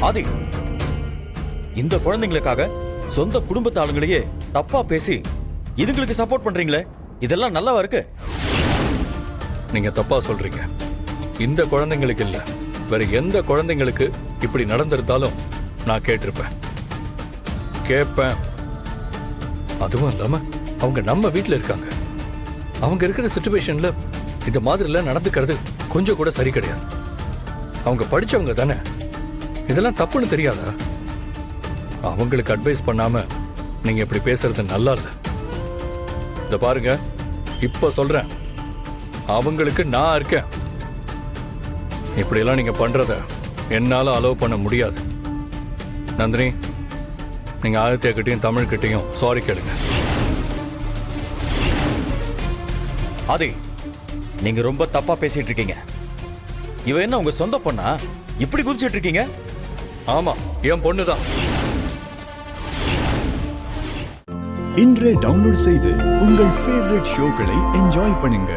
ஆதி, இந்த குழந்தைங்களுக்காக சொந்த குடும்பத்து ஆளுங்களையே தப்பா பேசி இதுங்களுக்கு சப்போர்ட் பண்றீங்களே, இதெல்லாம் நல்லாவா இருக்கு? நீங்க தப்பா சொல்றீங்க. இந்த குழந்தைங்களுக்கு இல்ல, வேற எந்த குழந்தைங்களுக்கு இப்படி நடந்திருந்தாலும் நான் கேட்டிருப்பேன், கேட்பேன். அதுவும் இல்லாம அவங்க நம்ம வீட்டுல இருக்காங்க. அவங்க இருக்கிற சிச்சுவேஷன்ல இந்த மாதிரிலாம் நடந்துக்கிறது கொஞ்சம் கூட சரி கிடையாது. அவங்க படிச்சவங்க தானே, இதெல்லாம் தப்புன்னு தெரியாதா? அவங்களுக்கு அட்வைஸ் பண்ணாம நீங்க இப்படி பேசுறது நல்லா இல்ல. இத பாருங்க, இப்ப சொல்றேன், அவங்களுக்கு நான் இருக்கேன். இப்படியெல்லாம் நீங்க பண்றத என்னால அலோவ் பண்ண முடியாது. நந்தினி, நீங்க ஆதித்யகிட்டையும் தமிழ்கிட்டையும் சாரி கேளுங்க. ஆதி, நீங்க ரொம்ப தப்பா பேசிட்டு இருக்கீங்க. இவ என்ன உங்க சொந்த பொண்ணா? இப்படி குதிச்சிட்டு இருக்கீங்க? ஆமா, என் பொண்ணுதான். இன்றே டவுன்லோட் செய்து உங்கள் ஃபேவரட் ஷோக்களை என்ஜாய் பண்ணுங்க.